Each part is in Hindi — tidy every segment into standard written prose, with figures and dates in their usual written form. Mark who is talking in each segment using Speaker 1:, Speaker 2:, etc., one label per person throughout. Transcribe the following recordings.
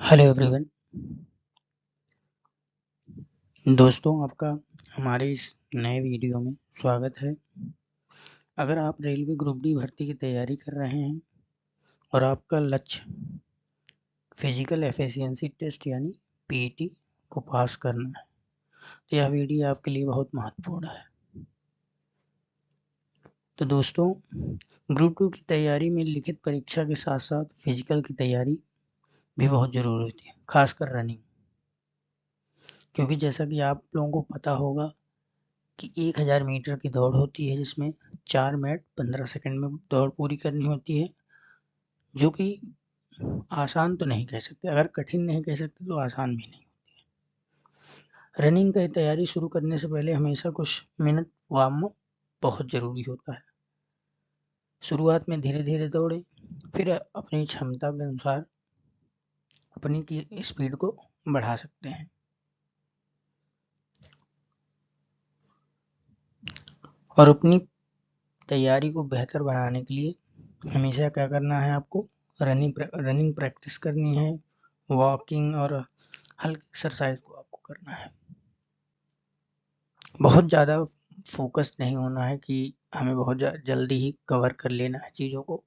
Speaker 1: Hello everyone. दोस्तों, आपका हमारे इस नए वीडियो में स्वागत है। अगर आप रेलवे ग्रुप डी भर्ती की तैयारी कर रहे हैं और आपका लक्ष्य फिजिकल एफिशिएंसी टेस्ट यानी पीईटी को पास करना है तो यह वीडियो आपके लिए बहुत महत्वपूर्ण है। तो दोस्तों, ग्रुप 2 की तैयारी में लिखित परीक्षा के साथ साथ फिजिकल की तैयारी भी बहुत ज़रूरी होती है, खासकर रनिंग। क्योंकि जैसा कि आप लोगों को पता होगा कि 1000 मीटर की दौड़ होती है जिसमें 4 मिनट 15 सेकंड में दौड़ पूरी करनी होती है, जो कि आसान तो नहीं कह सकते, अगर कठिन नहीं कह सकते तो आसान भी नहीं। रनिंग की तैयारी शुरू करने से पहले हमेशा कुछ मिनट वार्म अप बहुत ज़रूरी होता है। शुरुआत में धीरे धीरे दौड़ें, फिर अपनी क्षमता के अनुसार अपनी की स्पीड को बढ़ा सकते हैं। और अपनी तैयारी को बेहतर बनाने के लिए हमेशा क्या करना है, आपको रनिंग प्रैक्टिस करनी है, वॉकिंग और हल्की एक्सरसाइज को आपको करना है। बहुत ज़्यादा फोकस नहीं होना है कि हमें बहुत जल्दी ही कवर कर लेना है चीज़ों को,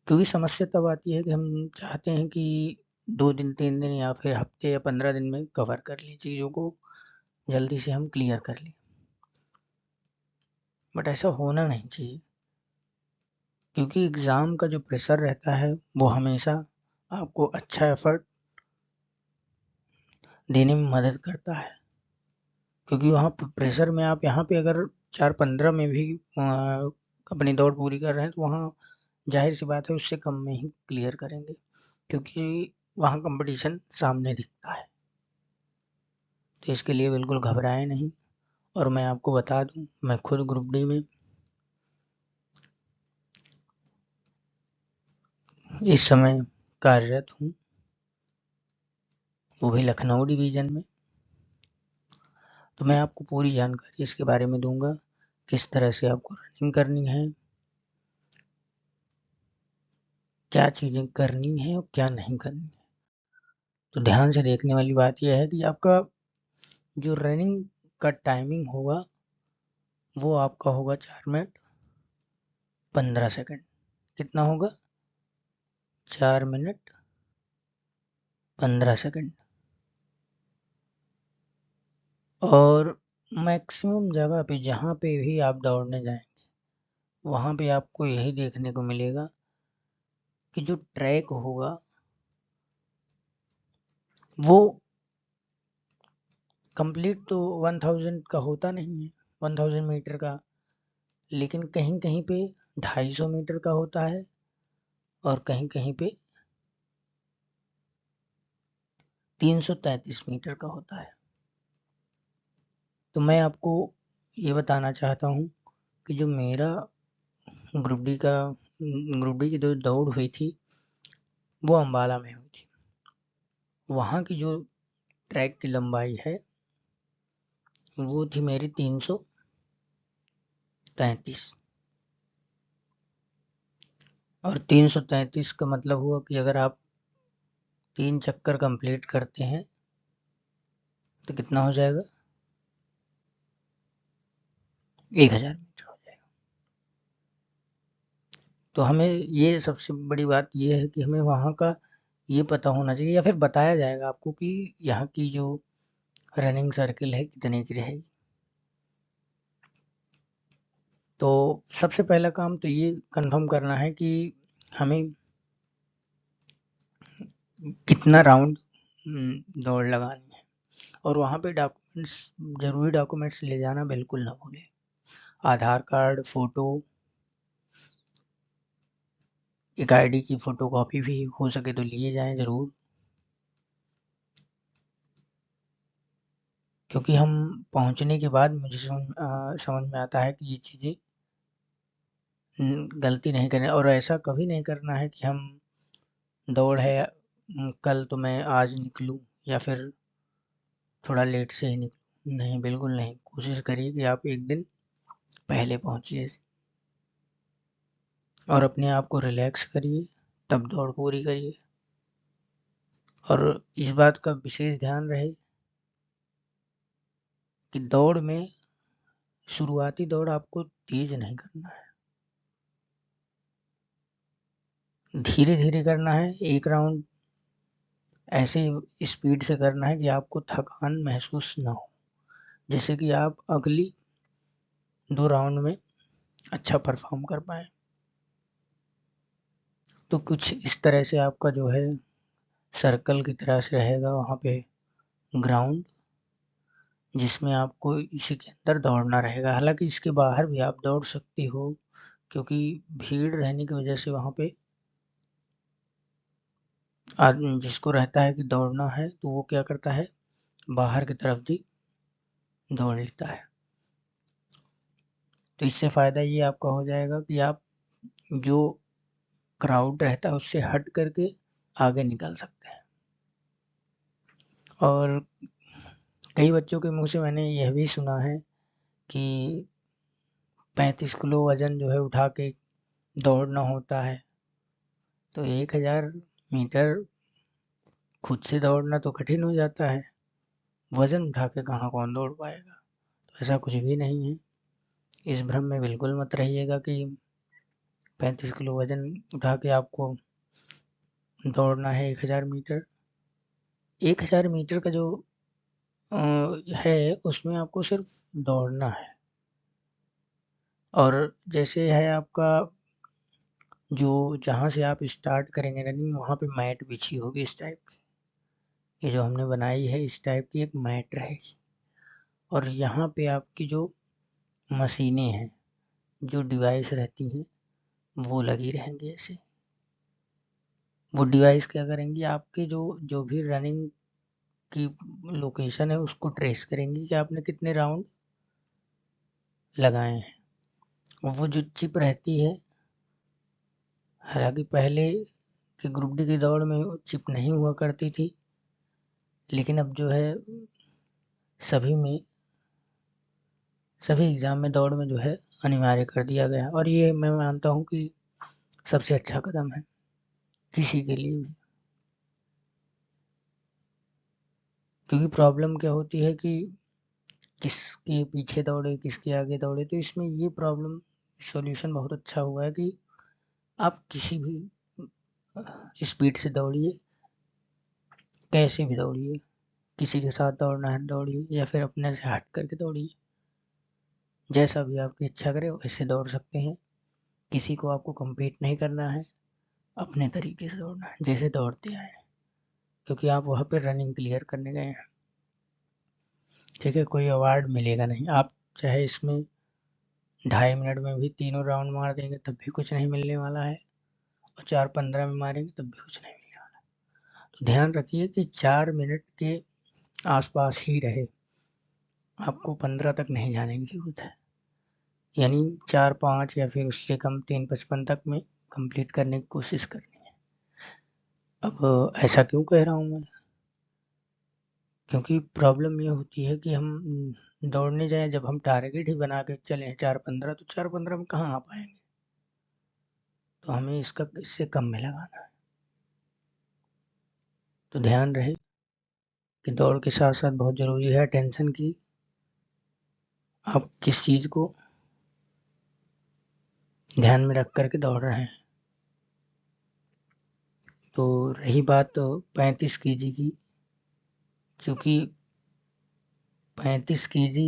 Speaker 1: क्योंकि समस्या तब आती है कि हम चाहते हैं कि 2 दिन 3 दिन या फिर हफ्ते या 15 दिन में कवर कर लें चीज़ों को, जल्दी से हम क्लियर कर लें, बट ऐसा होना नहीं चाहिए। क्योंकि एग्ज़ाम का जो प्रेशर रहता है वो हमेशा आपको अच्छा एफर्ट देने में मदद करता है। क्योंकि वहाँ प्रेशर में आप यहाँ पे अगर 4-15 में भी अपनी दौड़ पूरी कर रहे हैं तो वहाँ जाहिर सी बात है उससे कम में ही क्लियर करेंगे, क्योंकि वहाँ कंपटीशन सामने दिखता है। तो इसके लिए बिल्कुल घबराएं नहीं। और मैं आपको बता दूं, मैं खुद ग्रुप डी में इस समय कार्यरत हूँ, वो भी लखनऊ डिवीज़न में। तो मैं आपको पूरी जानकारी इसके बारे में दूंगा, किस तरह से आपको रनिंग करनी है, क्या चीज़ें करनी है और क्या नहीं करनी है। तो ध्यान से देखने वाली बात यह है कि आपका जो रनिंग का टाइमिंग होगा वो आपका होगा 4 मिनट 15 सेकंड। कितना होगा? 4 मिनट 15 सेकंड। और मैक्सिमम जगह पे जहाँ पे भी आप दौड़ने जाएंगे वहाँ पे आपको यही देखने को मिलेगा कि जो ट्रैक होगा वो कंप्लीट तो 1000 का होता नहीं है, 1000 मीटर का, लेकिन कहीं कहीं पे 250 मीटर का होता है और कहीं कहीं पे 333 मीटर का होता है। तो मैं आपको ये बताना चाहता हूँ कि जो मेरा ग्रुप डी की जो दौड़ हुई थी वो अम्बाला में हुई थी। वहाँ की जो ट्रैक की लंबाई है वो थी मेरी 333। और 333 का मतलब हुआ कि अगर आप 3 चक्कर कंप्लीट करते हैं तो कितना हो जाएगा? 1000 मीटर हो जाएगा। तो हमें ये सबसे बड़ी बात ये है कि हमें वहाँ का ये पता होना चाहिए, या फिर बताया जाएगा आपको कि यहाँ की जो रनिंग सर्किल है कितने की रहेगी। तो सबसे पहला काम तो ये कंफर्म करना है कि हमें कितना राउंड दौड़ लगानी है। और वहाँ पे ज़रूरी डॉक्यूमेंट्स ले जाना बिल्कुल ना भूलें। आधार कार्ड, फ़ोटो, एक आईडी की फ़ोटोकॉपी भी हो सके तो लिए जाएं ज़रूर, क्योंकि हम पहुँचने के बाद मुझे समझ में आता है कि ये चीज़ें गलती नहीं करनी, और ऐसा कभी नहीं करना है कि हम दौड़ है कल तो मैं आज निकलूँ या फिर थोड़ा लेट से ही निकलूँ। नहीं, बिल्कुल नहीं। कोशिश करिए कि आप एक दिन पहले पहुँचिए और अपने आप को रिलैक्स करिए, तब दौड़ पूरी करिए। और इस बात का विशेष ध्यान रहे कि दौड़ में शुरुआती दौड़ आपको तेज नहीं करना है, धीरे धीरे करना है। एक राउंड ऐसे स्पीड से करना है कि आपको थकान महसूस ना हो, जैसे कि आप अगली 2 राउंड में अच्छा परफॉर्म कर पाए। तो कुछ इस तरह से आपका जो है सर्कल की तरह से रहेगा वहाँ पे ग्राउंड, जिसमें आपको इसी के अंदर दौड़ना रहेगा। हालांकि इसके बाहर भी आप दौड़ सकती हो, क्योंकि भीड़ रहने की वजह से वहाँ पे आदमी जिसको रहता है कि दौड़ना है तो वो क्या करता है, बाहर की तरफ भी दौड़ लेता है। तो इससे फ़ायदा ये आपका हो जाएगा कि आप जो क्राउड रहता है उससे हट करके आगे निकल सकते हैं। और कई बच्चों के मुंह से मैंने यह भी सुना है कि 35 किलो वजन जो है उठा के दौड़ना होता है। तो 1000 मीटर खुद से दौड़ना तो कठिन हो जाता है, वजन उठा के कहाँ कौन दौड़ पाएगा। तो ऐसा कुछ भी नहीं है, इस भ्रम में बिल्कुल मत रहिएगा कि 35 किलो वजन उठा के आपको दौड़ना है 1000 मीटर। 1000 मीटर का जो है उसमें आपको सिर्फ दौड़ना है। और जैसे है आपका जो जहाँ से आप स्टार्ट करेंगे रनिंग, वहाँ पे मैट बिछी होगी इस टाइप की। ये जो हमने बनाई है इस टाइप की एक मैट रहेगी। और यहाँ पे आपकी जो मशीनें हैं, जो डिवाइस रहती हैं, वो लगी रहेंगी ऐसे। वो डिवाइस क्या करेंगी, आपके जो जो भी रनिंग की लोकेशन है उसको ट्रेस करेंगी कि आपने कितने राउंड लगाए हैं। वो जो चिप रहती है, हालांकि पहले कि ग्रुप डी की दौड़ में चिप नहीं हुआ करती थी, लेकिन अब जो है सभी में सभी एग्ज़ाम में दौड़ में जो है अनिवार्य कर दिया गया। और ये मैं मानता हूँ कि सबसे अच्छा कदम है किसी के लिए भी। क्योंकि प्रॉब्लम क्या होती है कि किसके पीछे दौड़े किसके आगे दौड़े, तो इसमें ये प्रॉब्लम सॉल्यूशन बहुत अच्छा हुआ है कि आप किसी भी स्पीड से दौड़िए, कैसे भी दौड़िए, किसी के साथ दौड़ना है दौड़िए या फिर अपने से हट करके दौड़िए, जैसा भी आपकी इच्छा करे वैसे दौड़ सकते हैं। किसी को आपको कम्पीट नहीं करना है, अपने तरीके से दौड़ना है जैसे दौड़ते आए हैं, क्योंकि आप वहाँ पे रनिंग क्लियर करने गए हैं। ठीक है, कोई अवार्ड मिलेगा नहीं। आप चाहे इसमें 2.5 मिनट में भी तीनों राउंड मार देंगे तब भी कुछ नहीं मिलने वाला है, और 4:15 में मारेंगे तब भी कुछ नहीं मिलने वाला है। तो ध्यान रखिए कि 4 मिनट के आसपास ही रहे, आपको 15 तक नहीं जाने की जरूरत है। यानी 4:05 या फिर उससे कम 3:55 तक में कंप्लीट करने की कोशिश करनी है। अब ऐसा क्यों कह रहा हूँ मैं, क्योंकि प्रॉब्लम ये होती है कि हम दौड़ने जाएं, जब हम टारगेट ही बना के चले 4:15, तो 4:15 में कहाँ आ पाएंगे। तो हमें इससे कम में लगाना है। तो ध्यान रहे कि दौड़ के साथ साथ बहुत ज़रूरी है अटेंशन की, आप किस चीज़ को ध्यान में रख करके दौड़ रहे हैं। तो रही बात 35 केजी की, क्योंकि 35 केजी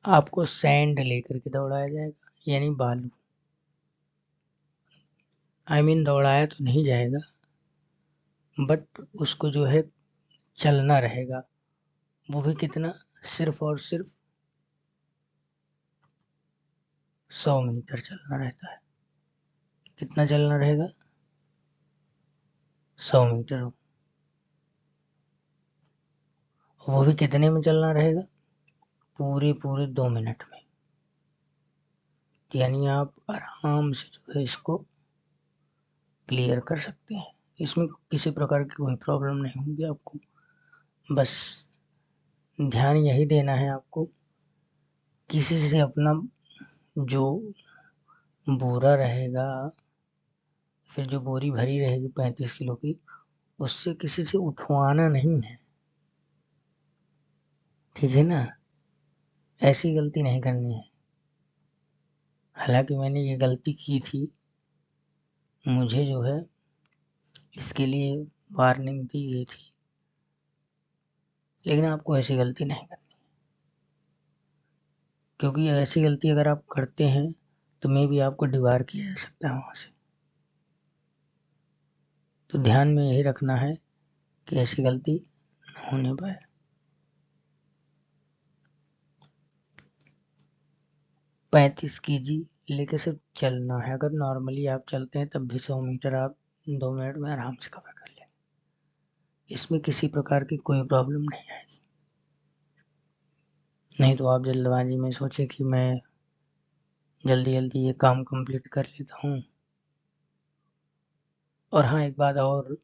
Speaker 1: आपको सैंड लेकर के दौड़ाया जाएगा, यानी बालू। दौड़ाया तो नहीं जाएगा, बट उसको जो है चलना रहेगा। वो भी कितना, सिर्फ और सिर्फ 100 मीटर चलना रहता है। कितना चलना रहेगा, 100 मीटर। वो भी कितने में चलना रहेगा, पूरे 2 मिनट में। यानी आप आराम से जो है इसको क्लियर कर सकते हैं। इसमें किसी प्रकार की कोई प्रॉब्लम नहीं होगी आपको। बस ध्यान यही देना है आपको, किसी से अपना जो बुरा रहेगा फिर जो बोरी भरी रहेगी 35 किलो की, उससे किसी से उठवाना नहीं है, ठीक है ना। ऐसी गलती नहीं करनी है। हालांकि मैंने ये गलती की थी, मुझे जो है इसके लिए वार्निंग दी गई थी, लेकिन आपको ऐसी गलती नहीं करनी, क्योंकि ऐसी गलती अगर आप करते हैं तो मे भी आपको डिबार किया जा सकता है वहाँ से। तो ध्यान में यही रखना है कि ऐसी गलती न होने पाए। पैंतीस kg लेके सिर्फ चलना है। अगर नॉर्मली आप चलते हैं तब भी 100 मीटर आप 2 मिनट में आराम से कवर कर लेंगे। इसमें किसी प्रकार की कोई प्रॉब्लम नहीं आएगी। नहीं तो आप जल्दबाजी में सोचे कि मैं जल्दी जल्दी ये काम कंप्लीट कर लेता हूँ। और हाँ, एक बात और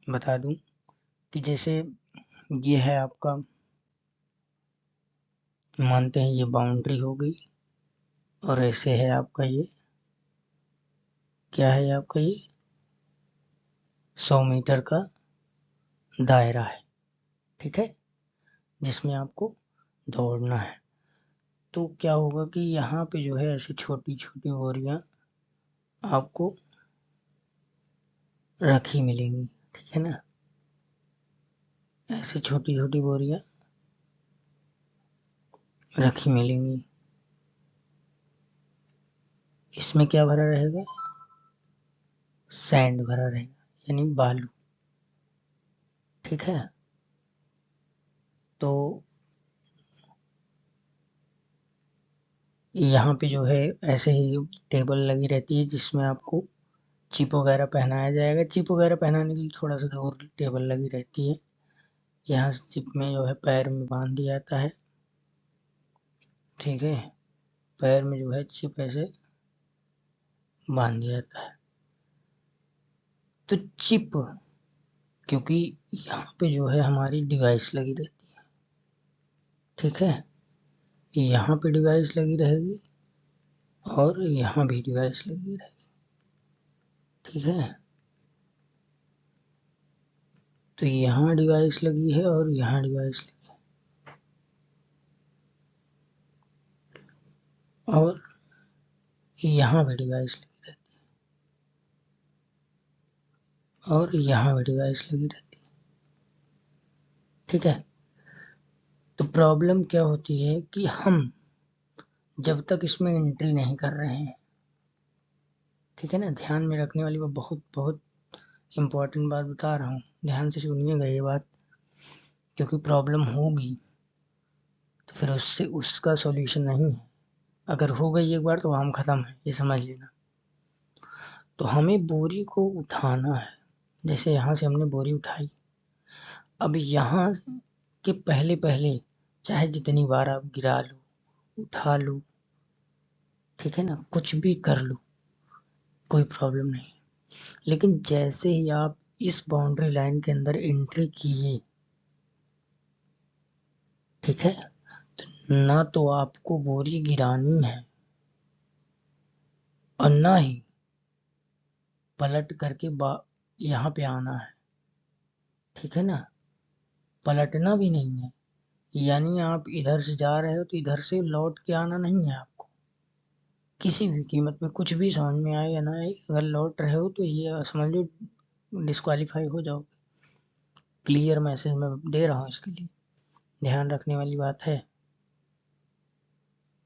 Speaker 1: बता दूं कि जैसे ये है आपका, मानते हैं ये बाउंड्री हो गई, और ऐसे है आपका ये, क्या है आपका ये 100 मीटर का दायरा है, ठीक है, जिसमें आपको दौड़ना है। तो क्या होगा कि यहाँ पे जो है ऐसी छोटी छोटी बोरियां आपको रखी मिलेंगी, ठीक है ना। ऐसी छोटी छोटी बोरियां रखी मिलेंगी। इसमें क्या भरा रहेगा, सैंड भरा रहेगा, यानी बालू, ठीक है। तो यहाँ पे जो है ऐसे ही टेबल लगी रहती है, जिसमें आपको चिप वगैरह पहनाया जाएगा। चिप वगैरह पहनाने के लिए थोड़ा सा दूर टेबल लगी रहती है। यहाँ से चिप में जो है पैर में बांध दिया जाता है, ठीक है। पैर में जो है चिप ऐसे बांध दिया जाता है। तो चिप, क्योंकि यहाँ पे जो है हमारी डिवाइस लगी रहती है, ठीक है। यहाँ पे डिवाइस लगी रहेगी और यहाँ भी डिवाइस लगी रहेगी, ठीक है। तो यहाँ डिवाइस लगी है और यहाँ डिवाइस लगी है, और यहाँ भी डिवाइस लगी रहती है, और यहाँ भी डिवाइस लगी रहती है, ठीक है। तो प्रॉब्लम क्या होती है कि हम जब तक इसमें एंट्री नहीं कर रहे हैं, ठीक है ना, ध्यान में रखने वाली, मैं बहुत बहुत इम्पोर्टेंट बात बता रहा हूँ, ध्यान से सुनिएगा ये बात, क्योंकि प्रॉब्लम होगी तो फिर उससे उसका सॉल्यूशन नहीं है। अगर हो गई एक बार तो काम खत्म है, ये समझ लेना। तो हमें बोरी को उठाना है। जैसे यहाँ से हमने बोरी उठाई, अब यहाँ के पहले पहले चाहे जितनी बार आप गिरा लो, उठा लो, ठीक है ना, कुछ भी कर लो, कोई प्रॉब्लम नहीं। लेकिन जैसे ही आप इस बाउंड्री लाइन के अंदर एंट्री किए, ठीक है, तो ना तो आपको बोरी गिरानी है और ना ही पलट करके यहाँ पे आना है, ठीक है ना। पलटना भी नहीं है, यानी आप इधर से जा रहे हो तो इधर से लौट के आना नहीं है आपको, किसी भी कीमत पे, कुछ भी समझ में आए या ना आए। अगर लौट रहे हो तो ये समझ लो डिस्क्वालीफाई हो जाओगे। क्लियर मैसेज मैं दे रहा हूँ, इसके लिए ध्यान रखने वाली बात है।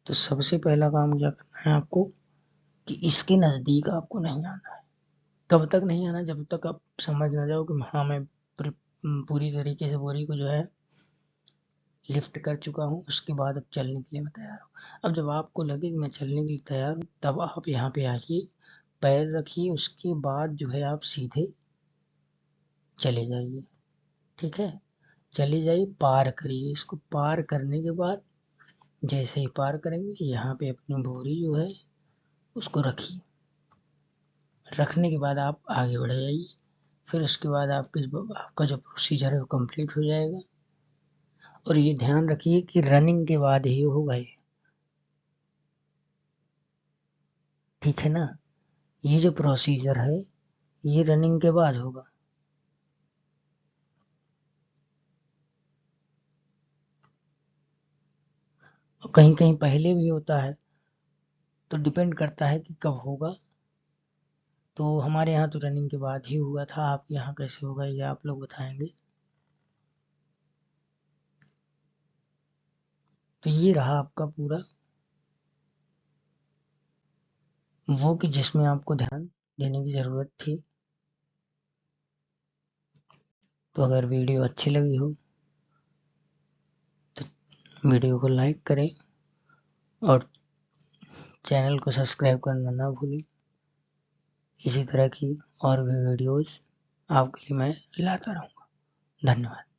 Speaker 1: तो सबसे पहला काम क्या करना है आपको कि इसके नज़दीक आपको नहीं आना है। कब तक नहीं आना, जब तक आप समझ ना जाओ कि हाँ मैं पूरी तरीके से बोरी को जो है लिफ्ट कर चुका हूँ, उसके बाद अब चलने के लिए मैं तैयार हूँ। अब जब आपको लगे कि मैं चलने के लिए तैयार हूँ, तब आप यहाँ पे आइए, पैर रखिए, उसके बाद जो है आप सीधे चले जाइए, ठीक है। चले जाइए, पार करिए। इसको पार करने के बाद जैसे ही पार करेंगे, यहाँ पे अपनी बोरी जो है उसको रखिए। रखने के बाद आप आगे बढ़ जाइए। फिर उसके बाद आपका जो प्रोसीजर है वो कंप्लीट हो जाएगा। और ये ध्यान रखिए कि रनिंग के बाद ही होगा ये, ठीक है ना। ये जो प्रोसीजर है ये रनिंग के बाद होगा। कहीं कहीं पहले भी होता है, तो डिपेंड करता है कि कब होगा। तो हमारे यहाँ तो रनिंग के बाद ही हुआ था, आपके यहाँ कैसे होगा ये आप लोग बताएंगे। तो ये रहा आपका पूरा वो कि जिसमें आपको ध्यान देने की ज़रूरत थी। तो अगर वीडियो अच्छी लगी हो तो वीडियो को लाइक करें और चैनल को सब्सक्राइब करना ना भूलें। इसी तरह की और भी वीडियोस आपके लिए मैं लाता रहूँगा। धन्यवाद।